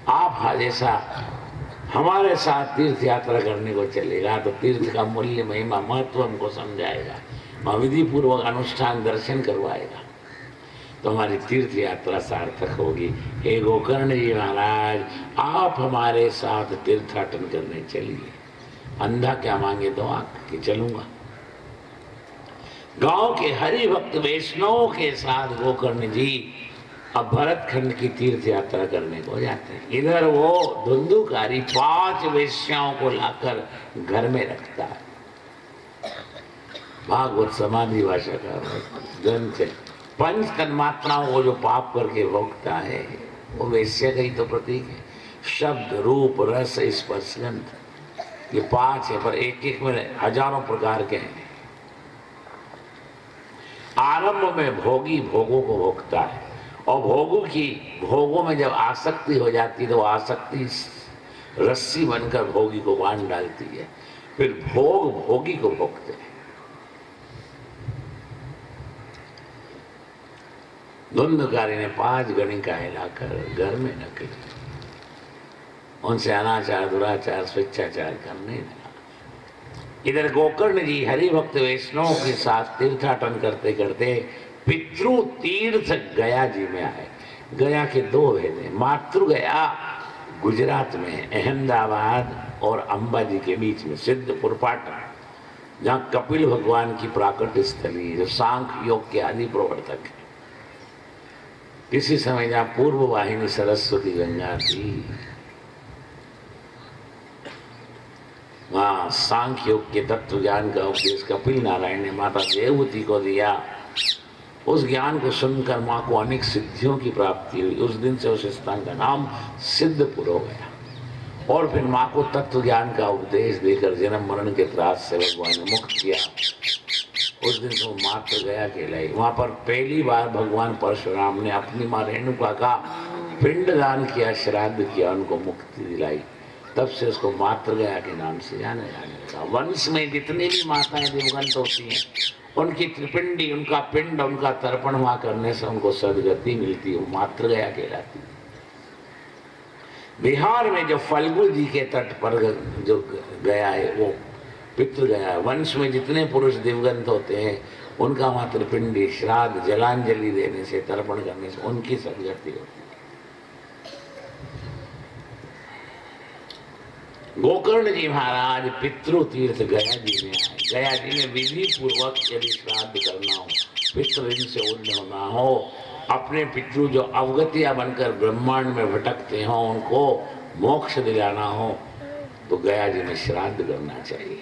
आप जैसा हमारे साथ तीर्थ यात्रा करने को चलेगा तो तीर्थ का मूल्य महिमा महत्व हमको समझाएगा, वहाँ विधि पूर्वक अनुष्ठान दर्शन करवाएगा तो हमारी तीर्थ यात्रा सार्थक होगी। हे गोकर्ण जी महाराज, आप हमारे साथ तीर्थाटन करने चलिए। अंधा क्या मांगे तो आके चलूंगा। गांव के हरि भक्त वैष्णवों के साथ गोकर्ण जी अब भरत खंड की तीर्थ यात्रा करने को जाते हैं। इधर वो धुंधुकारी 5 वेश्याओं को लाकर घर में रखता है। भागवत समाधि भाषा का ग्रंथ है। 5 तन्मात्राओं को जो पाप करके भोगता है वो वेश्या का ही तो प्रतीक है। शब्द, रूप, रस, स्पर्श, गंध, ये 5 है, पर एक एक में हजारों प्रकार के हैं। आरंभ में भोगी भोगों को भोगता है और भोगों में जब आसक्ति हो जाती है तो आसक्ति रस्सी बनकर भोगी को बांध डालती है। फिर भोग भोगी को भोगते हैं। धुंधकारी ने 5 गणिकाएं लाकर घर में रख ली। उनसे अनाचार, दुराचार, स्वेच्छाचार करने लगा। इधर गोकर्ण जी हरिभक्त वैष्णव के साथ तीर्थाटन करते करते पितृ तीर्थ गया जी में आए। गया के 2 भेद हैं। मातृ गया गुजरात में अहमदाबाद और अंबाजी के बीच में सिद्धपुर पाटन, जहाँ कपिल भगवान की प्राकट स्थली जो सांख्य योग के आदि प्रवर्तक है। किसी समय जहाँ पूर्व वाहिनी सरस्वती गंगा थी, वहाँ सांख्य योग के तत्व ज्ञान का उपदेश कपिल नारायण ने माता देवहूति को दिया। उस ज्ञान को सुनकर माँ को अनेक सिद्धियों की प्राप्ति हुई। उस दिन से उस स्थान का नाम सिद्धपुर हो गया। और फिर माँ को तत्व ज्ञान का उपदेश देकर जन्म मरण के त्रास से भगवान ने मुक्त किया। उस दिन से मात्र गया कहलाई। वहाँ पर पहली बार भगवान परशुराम ने अपनी माँ रेणुका का पिंडदान किया, श्राद्ध किया, उनको मुक्ति दिलाई। तब से उसको मात्र गया के नाम से जाने लगा। वंश में जितनी भी माताएं दिवंगत होती हैं, उनकी त्रिपिंडी, उनका पिंड, उनका तर्पण वहाँ करने से उनको सदगति मिलती है, वो मात्र गया कहलाती है। बिहार में जो फल्गु जी के तट पर जो गया है वो पितृ गया है। वंश में जितने पुरुष दिवंगत होते हैं उनका मात्र पिंडी, श्राद्ध, जलांजलि देने से, तर्पण करने से उनकी सदगति होती है। गोकर्ण जी महाराज पितृ तीर्थ गया जी में आए। गया जी में विधि पूर्वक यदि श्राद्ध करना हो, पितृ से उन्न होना हो, अपने पितृ जो अवगतिया बनकर ब्रह्मांड में भटकते हो उनको मोक्ष दिलाना हो तो गया जी में श्राद्ध करना चाहिए।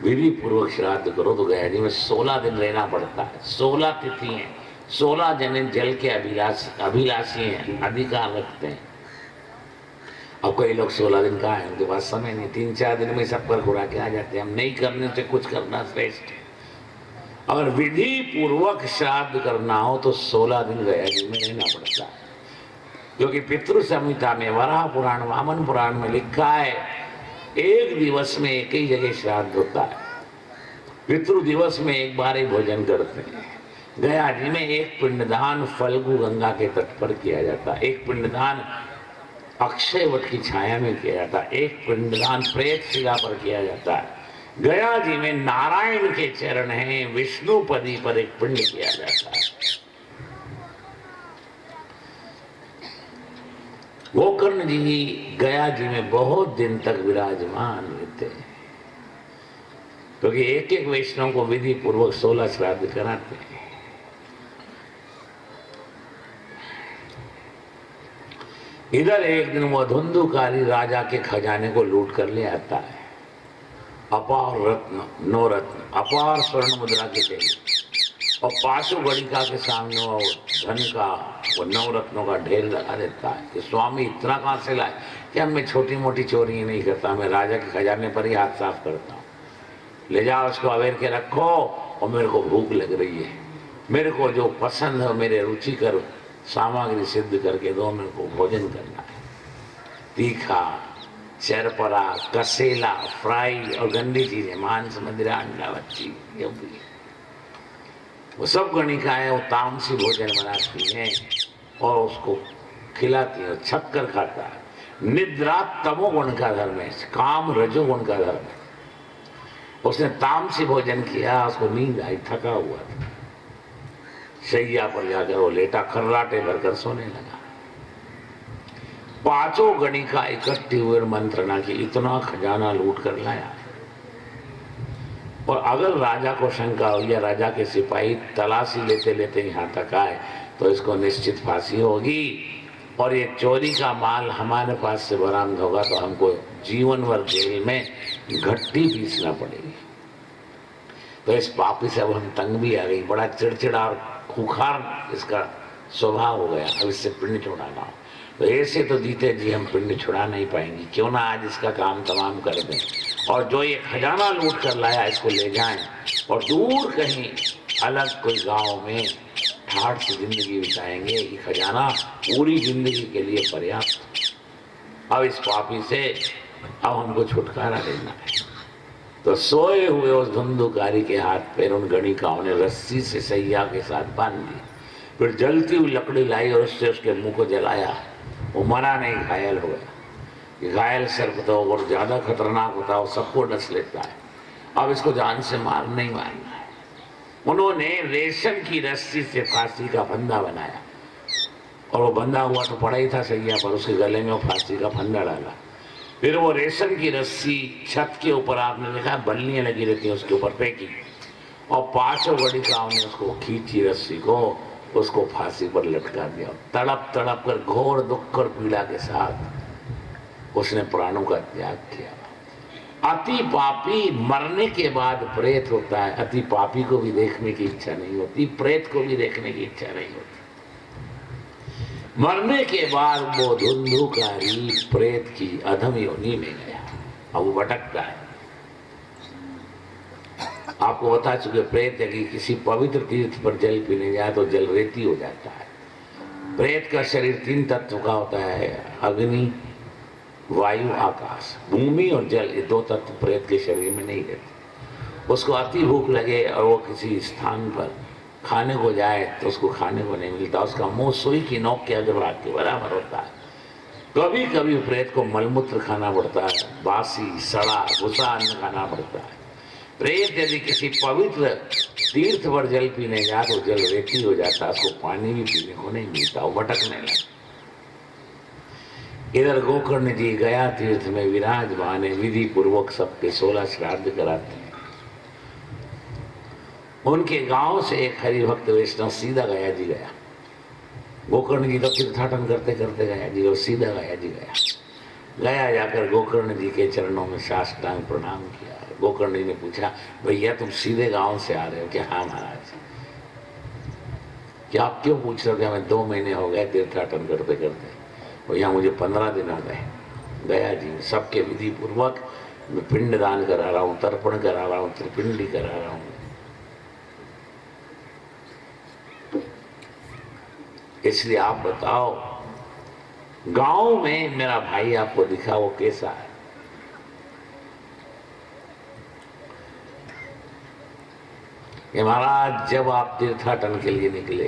विधि पूर्वक श्राद्ध करो तो गया जी में 16 दिन रहना पड़ता है। 16 तिथि हैं, 16 जने जल के अभिलाषी हैं, अधिकार रखते हैं। अब कई लोग 16 दिन कहाँ है, उनके पास समय नहीं, 3-4 दिन में सब कर घुरा के आ जाते हैं। हम नहीं करने से कुछ करना श्रेष्ठ है। अगर विधि पूर्वक श्राद्ध करना हो तो 16 दिन गया जी में रहना पड़ता है। क्योंकि पितृ संहिता में, वराह पुराण, वामन पुराण में लिखा है, एक दिवस में एक ही जगह श्राद्ध होता है। पितृ दिवस में एक बार ही भोजन करते हैं। गया जी में एक पिंडदान फल्गु गंगा के तट पर किया जाता है, एक पिंडदान अक्षय वट की छाया में किया जाता है, एक पिंडदान प्रेत शिला पर किया जाता है। गया जी में नारायण के चरण हैं, विष्णुपदी पर एक पिंड किया जाता है। गोकर्ण जी गया जी में बहुत दिन तक विराजमान रहते हैं, क्योंकि एक एक वैष्णव को विधि पूर्वक 16 श्राद्ध कराते हैं। इधर एक दिन वह धुंधुकारी राजा के खजाने को लूट कर ले आता है। अपार रत्न, नवरत्न, अपार स्वर्ण मुद्रा के तेल और पाशु गणिका के सामने वो धन का, वो नवरत्नों का ढेर लगा देता है कि स्वामी इतना कहाँ से लाए? क्या मैं छोटी मोटी चोरी नहीं करता, मैं राजा के खजाने पर ही हाथ साफ करता हूँ। ले जाओ उसको अवेर के रखो, और मेरे को भूख लग रही है, मेरे को जो पसंद है मेरे रुचिकर सामग्री सिद्ध करके दो, मेरे को भोजन करना है। तीखा, चरपरा, कसेला, फ्राई और गंदी चीजें, मांस, मदिरा, अंडा, बच्ची, ये भी वो सब गणिकाएं वो तामसी भोजन बनाती हैं और उसको खिलाती है, छक कर खाता है। निद्रा तमोगुण का धर्म है, काम रजोगुण का धर्म है। उसने तामसी भोजन किया, उसको नींद आई, थका हुआ था, शैया पर जाकर वो लेटा, खर्राटे भरकर सोने लगा। पांचों गणिका इकट्ठी हुए मंत्रणा की, इतना खजाना लूट कर लाया। और अगर राजा को शंका हो या राजा के सिपाही तलाशी लेते लेते यहाँ तक आए तो इसको निश्चित फांसी होगी, और ये चोरी का माल हमारे पास से बरामद होगा तो हमको जीवन भर जेल में घट्टी पीसना पड़ेगी। तो इस पापी से अब हम तंग भी आ गई, बड़ा चिड़चिड़ा और खुखार इसका स्वभाव हो गया, अब इससे पिंड छुड़ाना हो। तो ऐसे तो जीते जी हम पिंड छुड़ा नहीं पाएंगे, क्यों ना आज इसका काम तमाम कर दें, और जो ये खजाना लूट कर लाया इसको ले जाएं और दूर कहीं अलग कोई गांव में ठाठ से जिंदगी बिताएंगे। ये खजाना पूरी जिंदगी के लिए पर्याप्त। अब इस पापी से अब हमको छुटकारा देना है। तो सोए हुए उस धुंधुकारी के हाथ पैर उन गणिकाओं ने रस्सी से सैया के साथ बांध दी, फिर जलती हुई लकड़ी लाई और उससे उसके मुंह को जलाया। वो मरा नहीं, घायल हो गया। घायल सर्प तो और ज्यादा खतरनाक होता है, वो सबको डस लेता है। अब इसको जान से मारना ही मारना है। उन्होंने रेशम की रस्सी से फांसी का फंदा बनाया, और वो बंधा हुआ तो पड़ा ही था सैया पर, उसके गले में वो फांसी का फंदा डाला। फिर वो रेशम की रस्सी छत के ऊपर, आपने देखा बल्लियां लगी रहती हैं, उसके ऊपर फेंकी, और पांचों गणिकाओं ने उसको खींची रस्सी को, उसको फांसी पर लटका दिया। तड़प तड़प कर घोर दुख और पीड़ा के साथ उसने प्राणों का त्याग किया। अति पापी मरने के बाद प्रेत होता है। अति पापी को भी देखने की इच्छा नहीं होती, प्रेत को भी देखने की इच्छा नहीं होती। मरने के बाद वो धुंधुकारी प्रेत की अधम योनि में गया, अब वो भटकता है। आपको बता चुके प्रेत है कि किसी पवित्र तीर्थ पर जल पीने जाए तो जल रेती हो जाता है। प्रेत का शरीर 3 तत्व का होता है, अग्नि, वायु, आकाश। भूमि और जल, ये 2 तत्व प्रेत के शरीर में नहीं रहते। उसको अति भूख लगे और वो किसी स्थान पर खाने को जाए तो उसको खाने को नहीं मिलता, उसका मुंह सुई की नोक के अग्रभाग के बराबर होता है। कभी कभी प्रेत को मलमूत्र खाना पड़ता है, बासी सड़ा भूसा अन्न खाना पड़ता है। प्रेत यदि किसी पवित्र तीर्थ पर जल पीने जाए तो जल रेती हो जाता है, उसको पानी भी पीने को नहीं मिलता, वो भटकने लगा। इधर गोकर्ण जी गया तीर्थ में विराजमान है, विधि पूर्वक सबके 16 श्राद्ध कराते हैं। उनके गांव से एक हरिभक्त वैष्णव सीधा गया जी गया। गोकर्ण जी तो तीर्थाटन करते करते गया जी, और सीधा गया जी गया जाकर गोकर्ण जी के चरणों में साष्टांग प्रणाम किया। गोकर्ण जी ने पूछा, भैया तुम सीधे गांव से आ रहे हो क्या? हाँ महाराज। क्या आप क्यों पूछ रहे हो? क्या मैं 2 महीने हो गए तीर्थाटन करते करते, और यहाँ मुझे 15 दिन हो गए। गया जी सबके विधि पूर्वक मैं पिंड दान करा रहा हूँ, तर्पण करा रहा हूँ, त्रिपिंडी करा रहा हूँ। इसलिए आप बताओ, गांव में मेरा भाई आपको दिखा वो कैसा है? कि महाराज जब आप तीर्थाटन के लिए निकले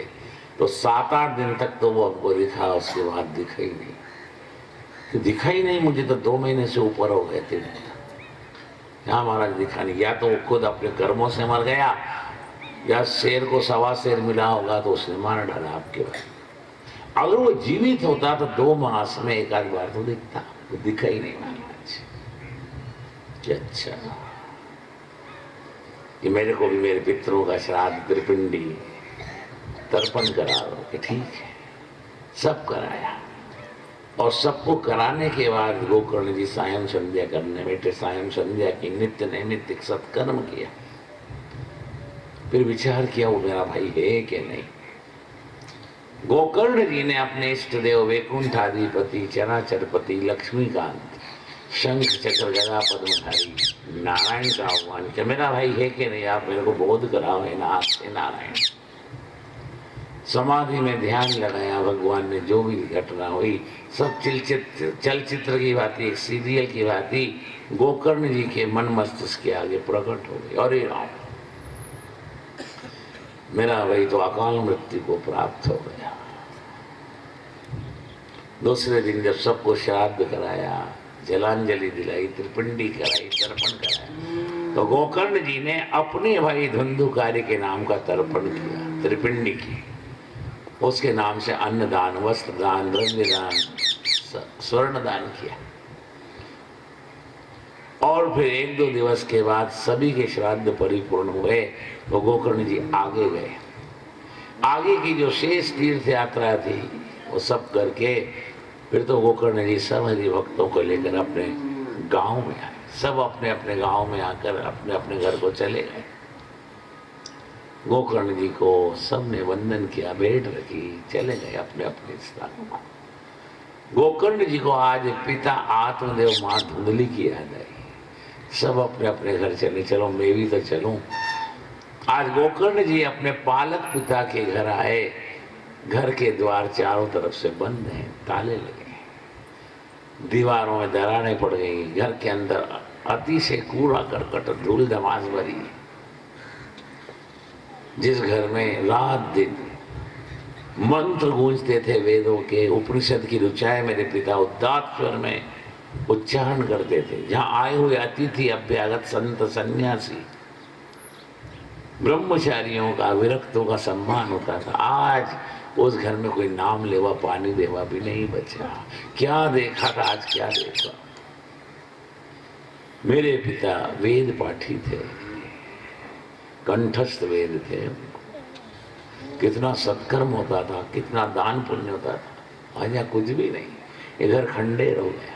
तो 7-8 दिन तक तो वो आपको दिखा, उसके बाद दिखा ही नहीं। तो दिखा ही नहीं, मुझे तो 2 महीने से ऊपर हो गए थे। यहाँ महाराज दिखा नहीं, या तो वो खुद अपने कर्मों से मर गया, या शेर को 1.25 शेर मिला होगा तो उसने मार डाला आपके बाद। अगर वो जीवित होता तो 2 मास में 1 आध बार तो दिखता, वो दिखा ही नहीं महाराज। अच्छा, कि मेरे को भी मेरे पितरों का श्राद्ध, त्रिपिंडी, तर्पण करा दो, कि ठीक है। सब कराया, और सबको कराने के बाद गोकर्ण जी सायं संध्या करने बैठे। सायं संध्या की नित्य नैमित्तिक सत्कर्म किया, फिर विचार किया वो मेरा भाई है कि नहीं। गोकर्ण जी ने अपने इष्ट देव वैकुंठाधिपति, चराचरपति, लक्ष्मीकांत, शंख चक्र गदा पद्मधारी नारायण का आह्वान किया, मेरा भाई है कि नहीं, आप मेरे को बोध कराओ है नाथ है नारायण। समाधि में ध्यान लगाया, भगवान ने जो भी घटना हुई सब चलचित्र की भांति, एक सीरियल की भांति गोकर्ण जी के मन मस्तिष्क के आगे प्रकट हो गई। अरे राम, मेरा भाई तो अकाल मृत्यु को प्राप्त हो गया। दूसरे दिन जब सबको श्राद्ध कराया, जलांजलि दिलाई, त्रिपिंडी कराई, तर्पण कराया, तो गोकर्ण जी ने अपने भाई धुंधुकारी के नाम का तर्पण किया, त्रिपिंडी की। उसके नाम से अन्नदान, वस्त्र दान, द्रव्य दान, स्वर्ण दान किया। और फिर 1-2 दिवस के बाद सभी के श्राद्ध परिपूर्ण हुए तो गोकर्ण जी आगे गए। आगे की जो शेष तीर्थ यात्रा थी वो सब करके फिर तो गोकर्ण जी सब हरि भक्तों को लेकर अपने गांव में आए। सब अपने अपने गांव में आकर अपने अपने घर को चले गए। गोकर्ण जी को सबने वंदन किया, भेंट रखी, चले गए अपने अपने स्थानों को। गोकर्ण जी को आज पिता आत्मदेव माँ धुंधली की याद आई। सब अपने अपने घर चले, चलो मैं भी तो चलूं। आज गोकर्ण जी अपने पालक पिता के घर आए। घर के द्वार चारों तरफ से बंद हैं, ताले लगे, दीवारों में दरारें पड़ गई, घर के अंदर अति से कूड़ा करकट, धूल धमास भरी। जिस घर में रात दिन मंत्र गूंजते थे वेदों के, उपनिषद की ऋचाएं मेरे पिता उदात्त स्वर में उच्चारण करते थे, जहां आए हुए अतिथि अभ्यागत संत सन्यासी ब्रह्मचारियों का, विरक्तों का सम्मान होता था। आज उस घर में कोई नाम लेवा पानी देवा भी नहीं बचा। क्या देखा था आज, क्या देखा। मेरे पिता वेद पाठी थे, कंठस्थ वेद थे। कितना सत्कर्म होता था, कितना दान पुण्य होता था। आज यहाँ कुछ भी नहीं, ये घर खंडेर हो गया।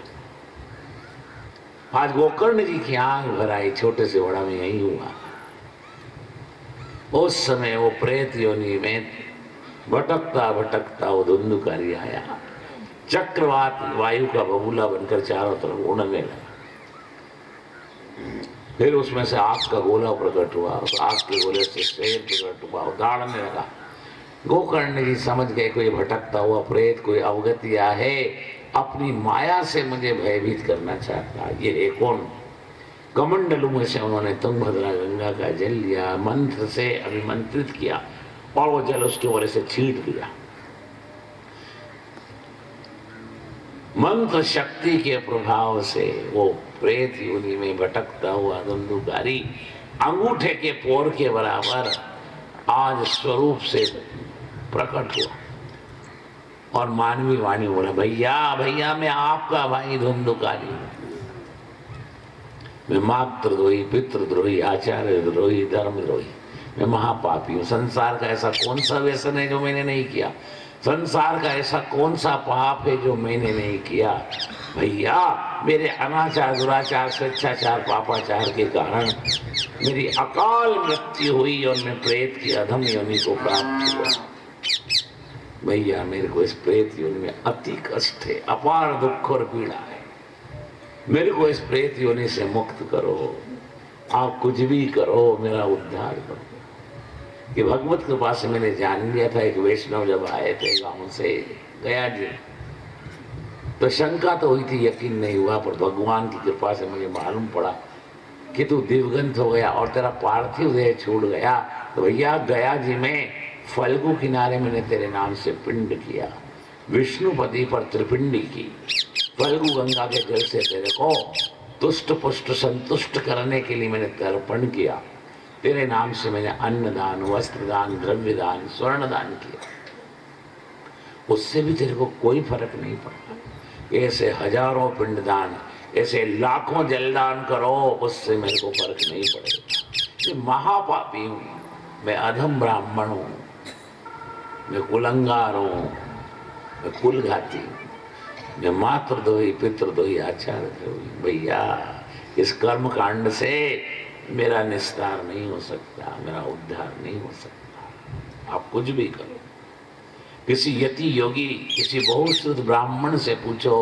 आज गोकर्ण जी की आंख भर आई, छोटे से बड़ा में यही हुआ। उस समय वो प्रेत योनि में भटकता भटकता वो धुंधुकारी आया, चक्रवात वायु का बबूला बनकर चारों तरफ उड़ने लगा। फिर उसमें से आग का गोला प्रकट हुआ, उस आग के गोले से शेर प्रकट हुआ, दौड़ने लगा। गोकर्ण जी समझ गए कोई भटकता हुआ प्रेत, कोई अवगतिया है, अपनी माया से मुझे भयभीत करना चाहता। ये है कौन? कमंडलू में से उन्होंने तुंगभद्रा गंगा का जल लिया, मंत्र से अभिमंत्रित किया और वो जल उसके ऊपर से छींट दिया। मंत्र शक्ति के प्रभाव से वो प्रेत योनि में भटकता हुआ धुंधुकारी अंगूठे के पोर के बराबर आज स्वरूप से प्रकट हुआ और मानवी वाणी बोला, भैया भैया मैं आपका भाई धुंधुकारी हूं। मैं मातृद्रोही, पितृद्रोही, आचार्य द्रोही, धर्म द्रोही, मैं महापापी हूं। संसार का ऐसा कौन सा व्यसन है जो मैंने नहीं किया? संसार का ऐसा कौन सा पाप है जो मैंने नहीं किया? भैया मेरे अनाचार, दुराचार, स्वेच्छाचार, पापाचार के कारण मेरी अकाल मृत्यु हुई और मैं प्रेत की अधम योनि को प्राप्त हुआ। भैया मेरे को इस प्रेत योनि में अति कष्ट है, अपार दुख और पीड़ा है। मेरे को इस प्रेत योनि से मुक्त करो, आप कुछ भी करो, मेरा उद्धार करो। कि भगवत कृपा से मैंने जान लिया था। एक वैष्णव जब आए थे गांव से गया जी, तो शंका तो हुई थी, यकीन नहीं हुआ, पर भगवान की कृपा से मुझे मालूम पड़ा कि तू दिवगंत हो गया और तेरा पार्थिव देह छूट गया। तो भैया गया जी में फल्गु किनारे मैंने तेरे नाम से पिंड किया, विष्णुपति पर त्रिपिंडी की। फल्गु गंगा के जल से तेरे को तुष्ट पुष्ट संतुष्ट करने के लिए मैंने तर्पण किया। तेरे नाम से मैंने अन्नदान, वस्त्रदान, द्रव्य दान, स्वर्ण दान किया। उससे भी तेरे को कोई फर्क नहीं पड़ता। ऐसे हजारों पिंडदान, ऐसे लाखों जलदान करो, उससे मेरे को फर्क नहीं पड़ेगा। मैं महापापी हूं, मैं अधम ब्राह्मण हूं, मैं कुलंगार हूं, मैं कुलघाती हूं, मैं मातृद्रोही, पितृद्रोही, आचार्य द्रोही। भैया इस कर्म कांड से मेरा निस्तार नहीं हो सकता, मेरा उद्धार नहीं हो सकता। आप कुछ भी करो, किसी यति योगी, किसी बहुश्रुत ब्राह्मण से पूछो,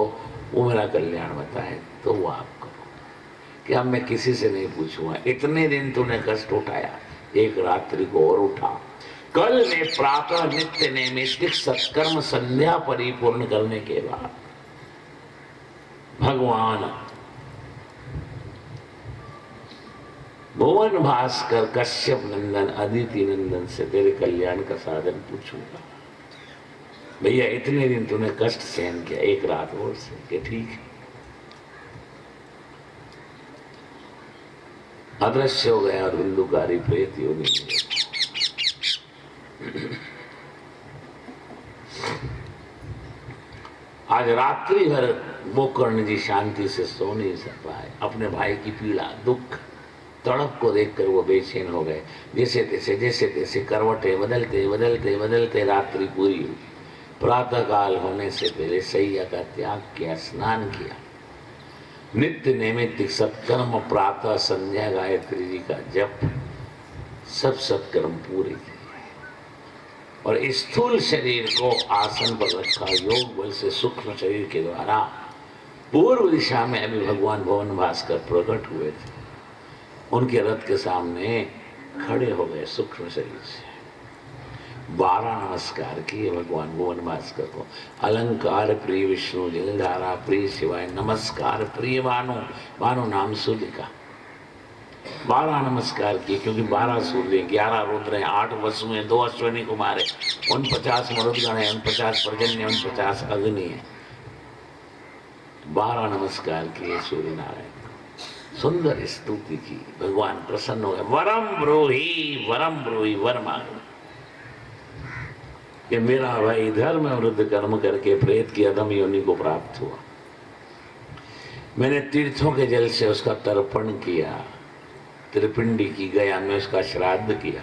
वो मेरा कल्याण बताए तो वो आप करो। कि अब मैं किसी से नहीं पूछूंगा। इतने दिन तूने कष्ट उठाया, एक रात्रि को और उठा। कल ने प्रातः नित्य नैमित्तिक सत्कर्म संध्या परिपूर्ण करने के बाद भगवान भुवन भास्कर, कश्यप नंदन, अदिति नंदन से तेरे कल्याण का साधन पूछूंगा। भैया इतने दिन तूने कष्ट सहन किया, एक रात और से कि ठीक है। अदृश्य हो गया और हिंदुकारी प्रेत योनि। आज रात्रि भर गोकर्ण जी शांति से सो नहीं सक पाए। अपने भाई की पीड़ा, दुख, तड़प को देखकर वो बेचैन हो गए। जैसे तैसे करवटें बदलते बदलते बदलते रात्रि पूरी हुई। प्रातः काल होने से पहले सैया का त्याग किया, स्नान किया, नित्य नैमित्तिक सत्कर्म, प्रातः संध्या गायत्री जी का जप, सब सत्कर्म पूरे किए और स्थूल शरीर को आसन पर रखा। योग बल से सूक्ष्म शरीर के द्वारा पूर्व दिशा में अभी भगवान भवन भास्कर प्रकट हुए थे, उनके रथ के सामने खड़े हो गए। सूक्ष्म शरीर से 12 नमस्कार किए भगवान भुवन भास्कर को। अलंकार प्रिय विष्णु, जलधारा प्रिय शिवाय, नमस्कार प्रिय भानु, भानु नाम सूर्य का 12 नमस्कार किए, क्योंकि 12 सूर्य, 11 रुद्र हैं, 8 वसु हैं, 2 अश्विनी कुमार है, 49 मरुदगण है, 49 पर्जन्य, 49 अग्नि है। 12 नमस्कार किए सूर्य नारायण, सुंदर स्तुति की। भगवान प्रसन्न हो गए। वरम ब्रूहि वर मांगो कि मेरा भाई धर्म वृद्ध कर्म करके प्रेत की अधम योनि को प्राप्त हुआ। मैंने तीर्थों के जल से उसका तर्पण किया, त्रिपिंडी की गया में उसका श्राद्ध किया,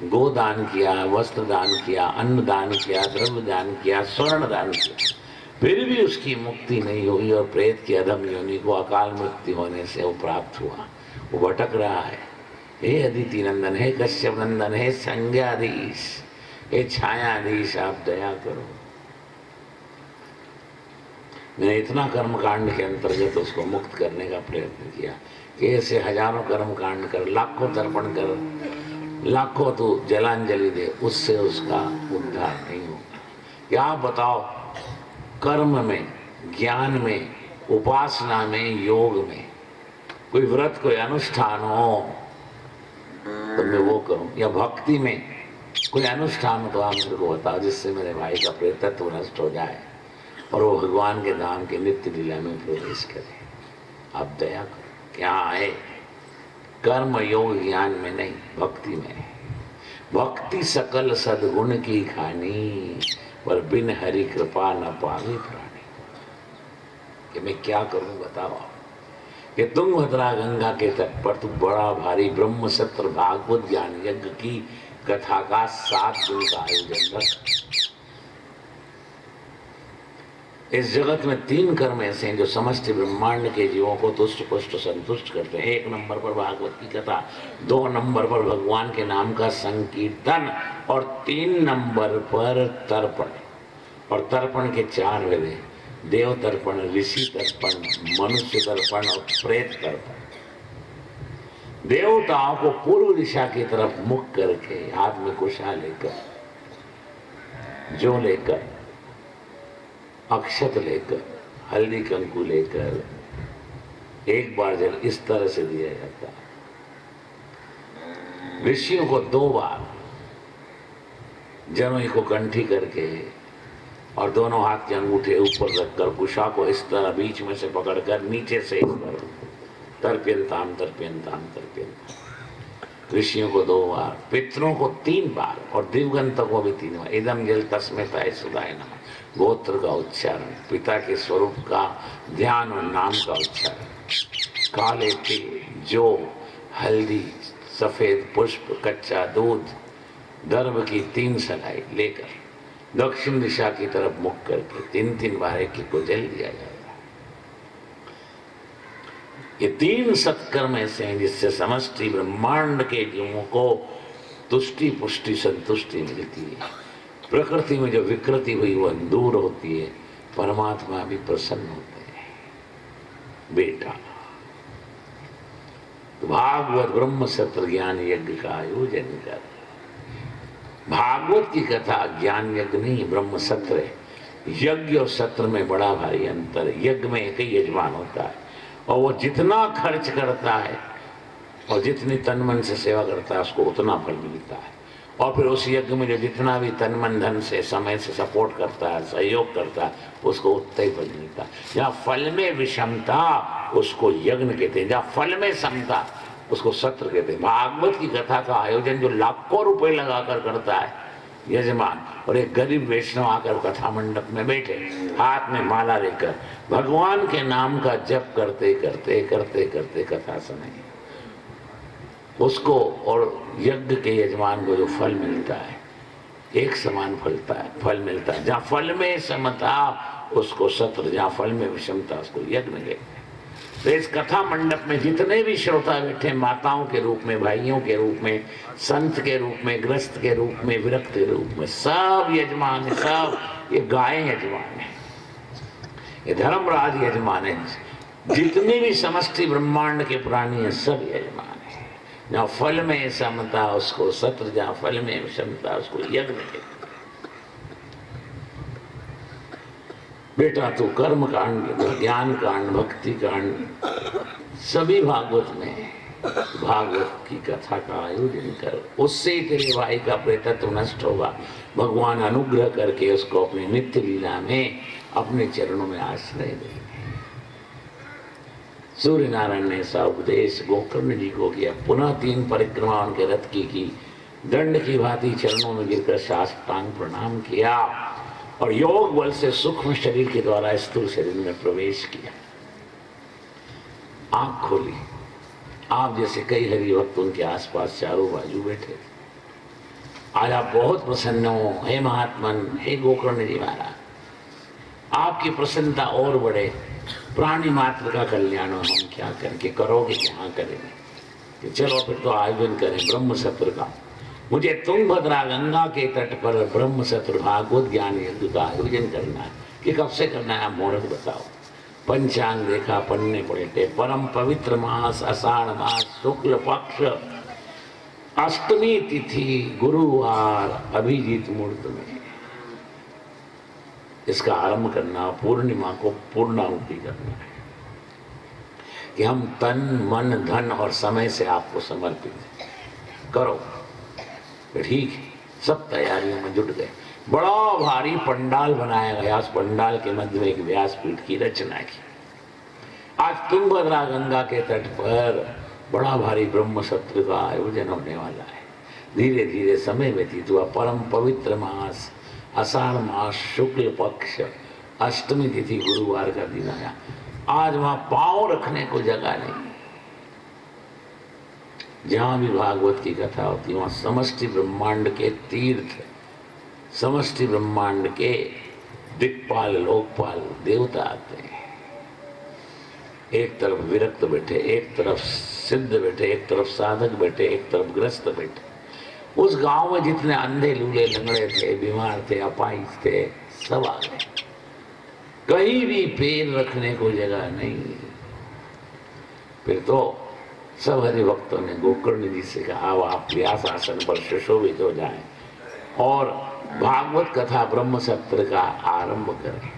गोदान किया, वस्त्र दान किया, अन्न दान किया, द्रव्य दान किया, स्वर्ण दान किया, फिर भी उसकी मुक्ति नहीं हुई और प्रेत की अधम योनि को अकाल मृत्यु होने से वो प्राप्त हुआ। वो भटक रहा है। हे अदिति नंदन, हे कश्यप नंदन, हे संज्ञाधीश, हे छायाधीश, आप दया करो। मैंने इतना कर्मकांड के अंतर्गत उसको मुक्त करने का प्रयत्न किया कि ऐसे हजारों कर्मकांड कर, लाखों तर्पण कर, लाखों तो जलांजलि दे, उससे उसका उद्धार नहीं होगा। क्या आप बताओ, कर्म में, ज्ञान में, उपासना में, योग में कोई व्रत, कोई अनुष्ठान हो तो मैं वो करूं, या भक्ति में कोई अनुष्ठान हो तो आप मेरे को बताओ, जिससे मेरे भाई का प्रेतत्व नष्ट हो जाए और वो भगवान के धाम के नित्य लीला में प्रवेश करे। आप दया करो। क्या है? कर्म योग ज्ञान में नहीं, भक्ति में। भक्ति सकल सद्गुण की खानी, पर बिन हरि कृपा न पावे प्राणी। कि मैं क्या करूं बताओ। कि तुंगभद्रा गंगा के तट पर तू बड़ा भारी ब्रह्म सत्र भागवत ज्ञान यज्ञ की कथा का 7 दिन का आयोजन रख। इस जगत में 3 कर्म ऐसे हैं जो समस्त ब्रह्मांड के जीवों को तुष्ट पुष्ट संतुष्ट करते हैं। 1 नंबर पर भागवत की कथा, 2 नंबर पर भगवान के नाम का संकीर्तन और 3 नंबर पर तर्पण। और तर्पण के 4 वेदे, देव तर्पण, ऋषि तर्पण, मनुष्य तर्पण और प्रेत तर्पण। देवताओं को पूर्व दिशा की तरफ मुख करके हाथ में कुशा लेकर, जो लेकर, अक्षत लेकर, हल्दी कंकु लेकर एक बार जल इस तरह से दिया जाता है। ऋषियों को 2 बार जनोई को कंठी करके और दोनों हाथ के अंगूठे ऊपर रखकर कुशा को इस तरह बीच में से पकड़कर नीचे से इस तरह तर्प्यंताम तर्प्यंताम तर्प्यंताम। ऋषियों को 2 बार, पितरों को 3 बार और दिवगंत को भी 3 बार। इदम जल तस्मेताय सुदाय नमः। गोत्र का उच्चारण, पिता के स्वरूप का ध्यान और नाम का उच्चारण। काले तिल, जौ, हल्दी, सफेद पुष्प, कच्चा दूध, दर्भ की 3 सलाई लेकर दक्षिण दिशा की तरफ मुख करके 3-3 बार एक को जल दिया जाता है। ये 3 सत्कर्म ऐसे हैं जिससे समष्टि ब्रह्मांड के जीवों को तुष्टि पुष्टि संतुष्टि मिलती है। प्रकृति में जो विकृति हुई वह दूर होती है, परमात्मा भी प्रसन्न होते हैं। बेटा, तो भागवत ब्रह्म सत्र ज्ञान यज्ञ का आयोजन कर। भागवत की कथा ज्ञान यज्ञ नहीं, ब्रह्म सत्र है। यज्ञ और सत्र में बड़ा भारी अंतर है। यज्ञ में एक ही यजमान होता है और वो जितना खर्च करता है और जितनी तन मन से सेवा करता है उसको उतना फल मिलता है। और फिर उस यज्ञ में जो जितना भी तन मन धन से समय से सपोर्ट करता है, सहयोग करता है, उसको उतना ही फल मिलता है। जहाँ फल में विषमता उसको यज्ञ कहते हैं, जहाँ फल में समता उसको सत्र कहते हैं। भागवत की कथा का आयोजन जो लाखों रुपए लगाकर करता है यजमान, और एक गरीब वैष्णव आकर कथा मंडप में बैठे हाथ में माला लेकर भगवान के नाम का जप करते करते करते करते कथा सुनाई, उसको और यज्ञ के यजमान को जो फल मिलता है एक समान फल मिलता है। जहाँ फल में समता उसको सत्र, जहाँ फल में विषमता उसको यज्ञ कहते हैं। तो इस कथा मंडप में जितने भी श्रोता बैठे, माताओं के रूप में, भाइयों के रूप में, संत के रूप में, ग्रस्त के रूप में, विरक्त के रूप में, सब यजमान है, सब ये गाय यजमान है, ये धर्मराज यजमान है। जितने भी समष्टि ब्रह्मांड के प्राणी हैं सब यजमान है। जहाँ फल में समता उसको सत्र, जहाँ फल में विषमता उसको यज्ञ कहते। बेटा तू कर्म कांड, ज्ञान कांड, भक्ति कांड सभी भागवत में भागवत की कथा का आयोजन कर, उससे ही तेरे भाई का प्रेतत्व नष्ट होगा। भगवान अनुग्रह करके उसको अपनी नित्य लीला में अपने चरणों में आश्रय देंगे। सूर्य नारायण ने ऐसा उपदेश गोकर्ण जी को किया। पुनः 3 परिक्रमा उनके रथ की दंड की भांति चरणों में गिरकर साष्टांग प्रणाम किया और योग बल से सूक्ष्म शरीर के द्वारा स्थूल शरीर में प्रवेश किया। आंख खोली, आप जैसे कई हरिभक्त उनके आसपास चारों बाजू बैठे। आज आप बहुत प्रसन्न हो, हे महात्मन, हे गोकर्ण जी महाराज, आपकी प्रसन्नता और बढ़े। प्राणी मात्र का कल्याण हम क्या करके करोगे, क्या करेंगे कि चलो फिर तो आयोजन करें ब्रह्म सत्र का। मुझे तुंगभद्रा गंगा के तट पर ब्रह्म सत्र भागवत ज्ञान यज्ञ का आयोजन करना है। कि कब से करना है आप मुहूर्त बताओ। पंचांग देखा, पन्ने पलटे, परम पवित्र मास आषाढ़ मास शुक्ल पक्ष अष्टमी तिथि गुरुवार अभिजीत मुहूर्त में इसका आरंभ करना, पूर्णिमा को पूर्णाहुति करना है कि हम तन मन धन और समय से आपको समर्पित करो। ठीक है, सब तैयारियों में जुट गए। बड़ा भारी पंडाल बनाया गया, उस पंडाल के मध्य में एक व्यासपीठ की रचना की। आज तुंगभद्रा गंगा के तट पर बड़ा भारी ब्रह्म सत्र का आयोजन होने वाला है। धीरे धीरे समय व्यतीत हुआ। परम पवित्र मास आषाढ़ मास शुक्ल पक्ष अष्टमी तिथि गुरुवार का दिन आया। आज वहां पांव रखने को जगह नहीं। जहां भी भागवत की कथा होती है वहां समष्टि ब्रह्मांड के तीर्थ, समष्टि ब्रह्मांड के दिक्पाल लोकपाल देवता आते हैं। एक तरफ विरक्त बैठे, एक तरफ सिद्ध बैठे, एक तरफ साधक बैठे, एक तरफ ग्रस्त बैठे। उस गांव में जितने अंधे लूले लंगड़े थे, बीमार थे, अपाहिज थे, सब आ गए। कहीं भी पैर रखने को जगह नहीं। फिर तो सब हरिभक्तों ने गोकर्ण जी से कहा आप व्यास आसन पर सुशोभित हो जाएं और भागवत कथा ब्रह्म सत्र का आरंभ करें।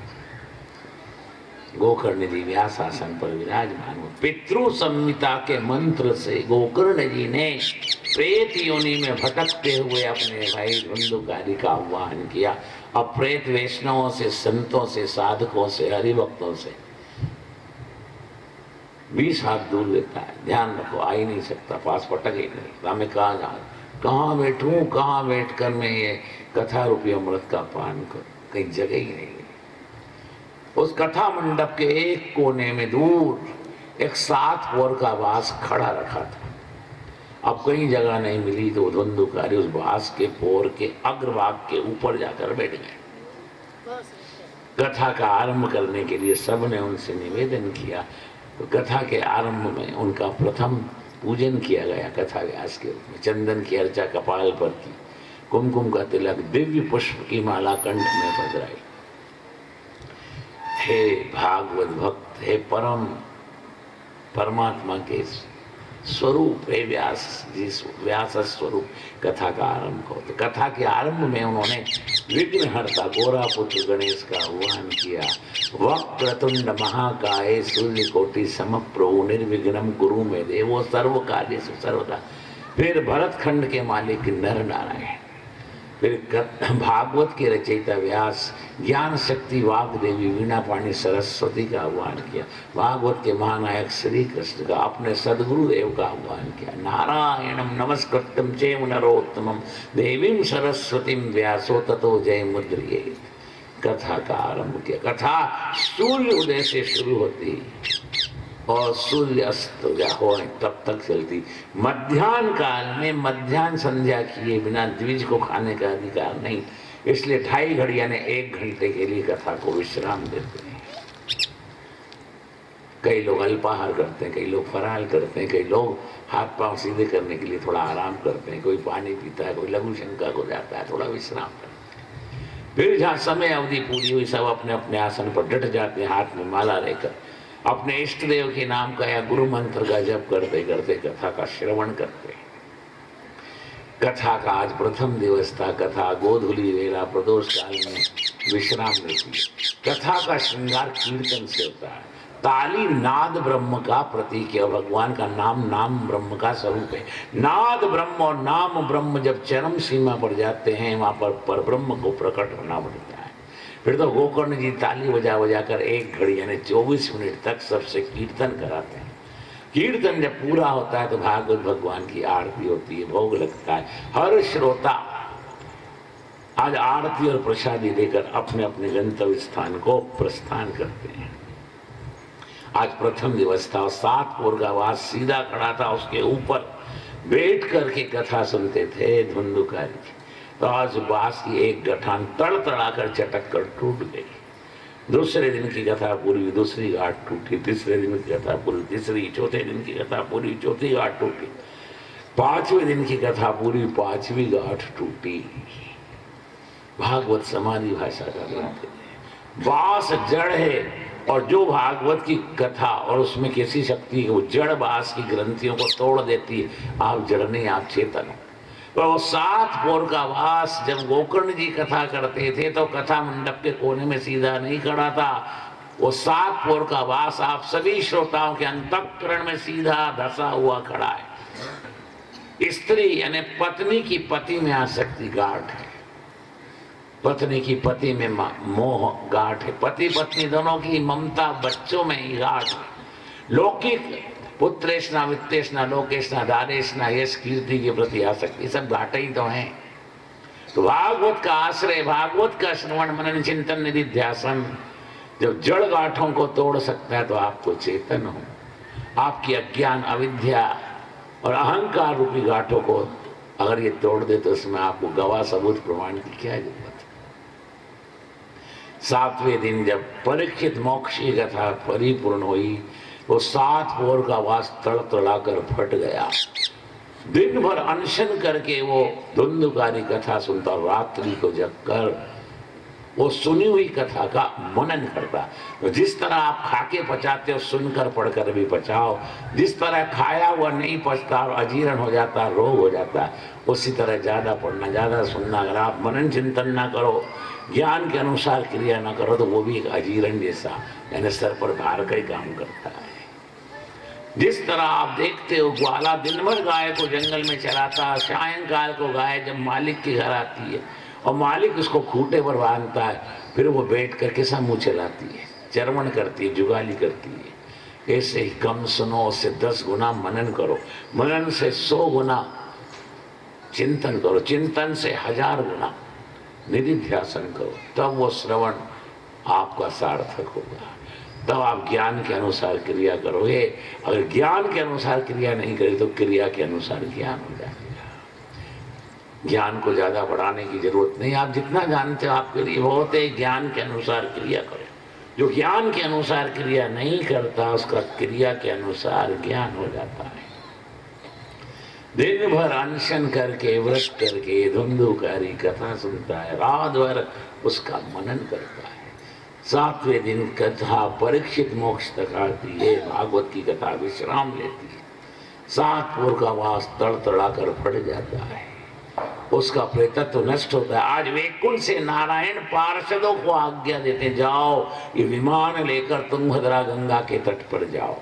गोकर्ण जी व्यास आसन पर विराजमान हुए। पितृ संहिता के मंत्र से गोकर्ण जी ने प्रेत योनि में भटकते हुए अपने भाई धुंधुकारी का आह्वान किया। अब प्रेत वैष्णवों से, संतों से, साधकों से, हरिभक्तों से 20 हाथ दूर रहता है। ध्यान रखो, आ ही नहीं सकता, पास पटक ही नहीं। मैं कहाँ जा, कहाँ बैठूं, कहाँ बैठकर मैं ये कथा रूपी अमृत का पान करूं, कहीं जगह ही नहीं। उस कथा मंडप के एक कोने में दूर एक 7 पोर का बांस खड़ा रखा था। अब कहीं जगह नहीं मिली तो धुंधुकारी उस बांस के पोर के अग्रभाग के ऊपर जाकर बैठ गए। कथा का आरंभ करने के लिए सबने उनसे निवेदन किया। तो कथा के आरंभ में उनका प्रथम पूजन किया गया कथा व्यास के रूप में। चंदन की अर्चा कपाल पर की, कुमकुम का तिलक, दिव्य पुष्प की माला कंठ में पधराई। हे भागवत भक्त, हे परम परमात्मा के स्वरूप, हे व्यास जी, व्यास स्वरूप कथा का आरंभ हो। तो कथा के आरंभ में उन्होंने विघ्नहर्ता गोरा पुत्र गणेश का आह्वान किया। वक्रतुंड महाकाय सूर्यकोटि समप्रभु निर्विघ्नं कुरु मे देव सर्व कार्येषु सर्वदा। फिर भरतखंड के मालिक नर नारायण, फिर भागवत के रचयिता व्यास ज्ञान शक्ति वाग देवी वीणा पाणी सरस्वती का आह्वान किया। भागवत के महानायक श्री कृष्ण का अपने सदगुरुदेव का आह्वान किया। नारायणम नमस्कृत्यम चैव नरोत्तमम देवीं सरस्वतीं व्यासो ततो जय मुद्रिये। कथा का आरंभ किया। कथा सूर्य उदय से शुरू होती और सूर्य अस्त हो तब तक चलती। मध्याह्न काल में मध्याह्न संध्या किए बिना द्विज को खाने का अधिकार नहीं, इसलिए 2.5 घड़ी यानी 1 घंटे के लिए कथा को विश्राम देते हैं। कई लोग अल्पाहार करते हैं, कई लोग फराल करते हैं, कई लोग हाथ पांव सीधे करने के लिए थोड़ा आराम करते हैं, कोई पानी पीता है, कोई लघु शंका को जाता है, थोड़ा विश्राम करते हैं। फिर जहाँ समय अवधि पूरी हुई सब अपने अपने आसन पर डट जाते हैं, हाथ में माला लेकर अपने इष्ट देव के नाम का या गुरु मंत्र का जप करते करते कथा का श्रवण करते हैं। कथा का आज प्रथम दिवस था। कथा गोधूली वेला प्रदोष काल में विश्राम लेती है। कथा का श्रृंगार कीर्तन से होता है। ताली नाद ब्रह्म का प्रतीक है। भगवान का नाम ब्रह्म का स्वरूप है। नाद ब्रह्म और नाम ब्रह्म जब चरम सीमा पर जाते हैं वहां पर ब्रह्म को प्रकट होना पड़ता है। फिर तो गोकर्ण जी ताली बजा बजा कर 1 घड़ी यानी 24 मिनट तक सबसे कीर्तन कराते हैं। कीर्तन जब पूरा होता है तो भागवत भगवान की आरती होती है, भोग लगता है। हर श्रोता आज आरती और प्रसादी लेकर अपने अपने गंतव्य स्थान को प्रस्थान करते हैं। आज प्रथम दिवस था। 7 पोर का वास सीधा खड़ा था, उसके ऊपर बैठ करके कथा सुनते थे धुंधुकारी। तो आज बांस की एक गठान तड़तड़ा कर चटक कर टूट गई। दूसरे दिन की कथा पूरी, दूसरी गांठ टूटी। तीसरे दिन की कथा पूरी, तीसरी। चौथे दिन की कथा पूरी, चौथी गांठ टूटी। 5वें दिन की कथा पूरी, 5वीं गांठ टूटी। भागवत समाधि भाषा का ग्रंथ है। बांस जड़ है और जो भागवत की कथा और उसमें कैसी शक्ति है, वो जड़ बांस की ग्रंथियों को तोड़ देती है। आप जड़ नहीं, आप चेतन हो। तो वो 7 पोर का वास जब गोकर्ण जी कथा करते थे तो कथा मंडप के कोने में सीधा नहीं खड़ा था। वो 7 पोर का वास आप सभी श्रोताओं के अंतःकरण में सीधा धसा हुआ खड़ा है। स्त्री यानी पत्नी की पति में आसक्ति गाढ़ है। पत्नी की पति में मोह गाढ़ है। पति पत्नी दोनों की ममता बच्चों में ही गाढ़ है। लौकिक पुत्रेष्णा वित्तेष्णा लोकेष्णा दारेष्णा यश कीर्ति के प्रति आसक्ति, सब घाटे ही तो हैं। तो भागवत का आश्रय, भागवत का श्रवण मनन चिंतन निधि ध्यासन जब जड़ गांठों को तोड़ सकता है तो आपको चेतन हो। आपकी अज्ञान अविद्या और अहंकार रूपी गांठों को अगर ये तोड़ दे तो उसमें आपको गवाह सबूत प्रमाण की क्या जरूरत है। 7वें दिन जब परीक्षित मोक्ष की कथा परिपूर्ण हुई, वो 7 पोर का वास तड़तड़ा कर फट गया। दिन भर अनशन करके वो धुंधुकारी कथा सुनता, रात्रि को जगकर वो सुनी हुई कथा का मनन करता। तो जिस तरह आप खाके पचाते हो, सुनकर पढ़कर भी पचाओ। जिस तरह खाया हुआ नहीं पचता और अजीर्ण हो जाता, रोग हो जाता, उसी तरह ज्यादा पढ़ना, ज्यादा सुनना। अगर आप मनन चिंतन ना करो, ज्ञान के अनुसार क्रिया ना करो, तो वो भी एक अजीर्ण जैसा यानी सर पर भार का ही काम करता है। जिस तरह आप देखते हो ग्वाला दिन भर गाय को जंगल में चराता, सायंकाल को गाय जब मालिक के घर आती है और मालिक उसको खूंटे पर बांधता है, फिर वो बैठ कर के सब मुँह चलाती है, चरवण करती है, जुगाली करती है। ऐसे ही कम सुनो, उससे 10 गुना मनन करो, मनन से 100 गुना चिंतन करो, चिंतन से 1000 गुना निधिध्यासन करो, तब वो श्रवण आपका सार्थक होगा। तब आप ज्ञान के अनुसार क्रिया करोगे। अगर ज्ञान के अनुसार क्रिया नहीं करे तो क्रिया के अनुसार ज्ञान हो जाएगा। ज्ञान को ज्यादा बढ़ाने की जरूरत नहीं, आप जितना जानते हो आपके लिए बहुत है। ज्ञान के अनुसार क्रिया करो। जो ज्ञान के अनुसार क्रिया नहीं करता उसका क्रिया के अनुसार ज्ञान हो जाता है। दिन भर अनशन करके व्रत करके धुंधुकारी कथा सुनता है, रात भर उसका मनन करता है। 7वें दिन कथा परीक्षित मोक्ष तक आती है। भागवत की कथा विश्राम लेती है। 7 पोर का वास तड़तड़ा कर फट जाता है, उसका प्रेतत्व नष्ट होता है। आज वैकुंठ से नारायण पार्षदों को आज्ञा देते, जाओ ये विमान लेकर तुंगभद्रा गंगा के तट पर जाओ।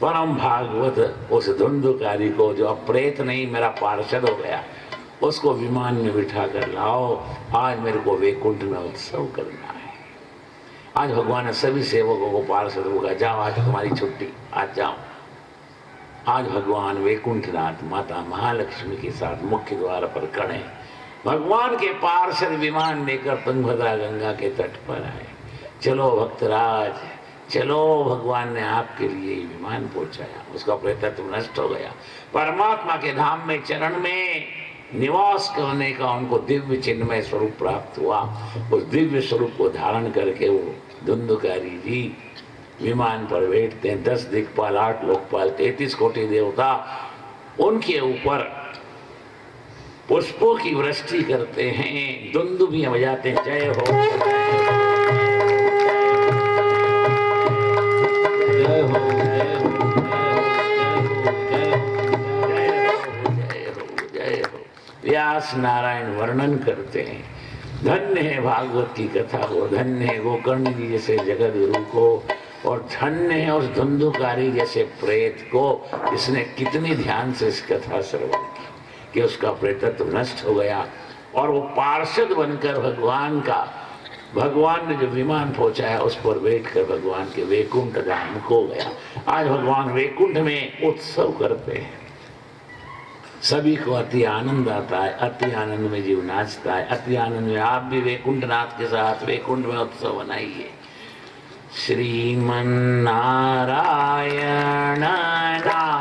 परम भागवत उस धुंधुकारी को, जो अब प्रेत नहीं मेरा पार्षद हो गया, उसको विमान में बिठा कर लाओ, आज मेरे को वैकुंठ में उत्सव करना है। आज भगवान ने सभी सेवकों को पार्षदों को कहा, जाओ आज तुम्हारी छुट्टी, आज जाओ। आज भगवान वैकुंठनाथ माता महालक्ष्मी के साथ मुख्य द्वार पर खड़े, भगवान के पार्षद विमान लेकर तुंगभद्रा गंगा के तट पर आए। चलो भक्तराज चलो, भगवान ने आपके लिए विमान पहुंचाया, उसका प्रेतत्व नष्ट हो गया। परमात्मा के धाम में चरण में निवास करने का उनको दिव्य चिन्मय स्वरूप प्राप्त हुआ। उस दिव्य स्वरूप को धारण करके वो धुंधुकारी जी विमान पर बैठते हैं। 10 दिक्पाल, 8 लोकपाल, 33 कोटि देवता उनके ऊपर पुष्पों की वृष्टि करते हैं, दुंदुभियां बजाते हैं, जय हो जय हो जय हो जय हो। व्यास नारायण वर्णन करते हैं, धन्य है भागवत की कथा को, धन्य है गोकर्ण जी जैसे जगत गुरु को, और धन्य है उस धुंधुकारी जैसे प्रेत को जिसने कितनी ध्यान से इस कथा श्रवण की कि उसका प्रेतत्व नष्ट हो गया और वो पार्षद बनकर भगवान ने जो विमान पहुंचाया उस पर बैठकर भगवान के वैकुंठ धाम को गया। आज भगवान वैकुंठ में उत्सव करते हैं, सभी को अति आनंद आता है, अति आनंद में जीव नाचता है, अति आनंद में आप भी वैकुंठनाथ के साथ वैकुंठ में उत्सव मनाइए। श्रीमन नारायण नारायण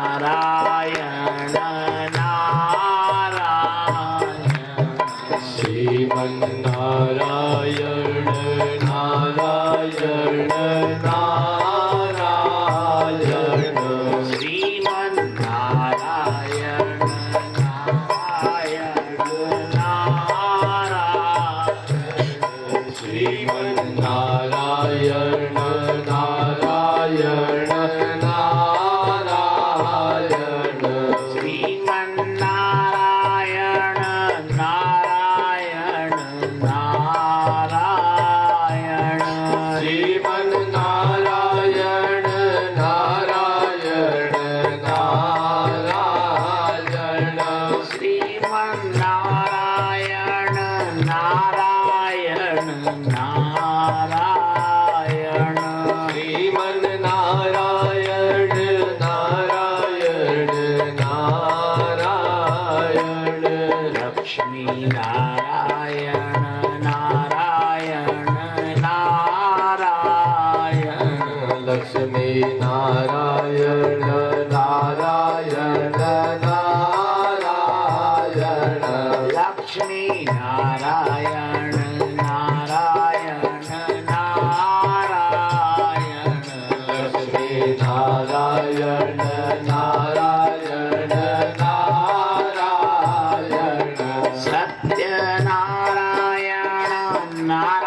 श्रीमन नारायण नारायण नारायण श्रीमन नारायण नारायण नारायण श्रीमन नारायण नारायण नारायण श्रीमन नारायण नारायण नारायण श्रीमन नारायण नारायण नारायण श्रीमन नारायण नारायण नारायण श्रीमन नारायण नारायण नारायण लक्ष्मी नारायण नारायण नारायण लक्ष्मी नारायण नारायण नारायण लक्ष्मी नारायण नारायण नारायण लक्ष्मी नारायण नारायण नारायण सत्य नारायण नारायण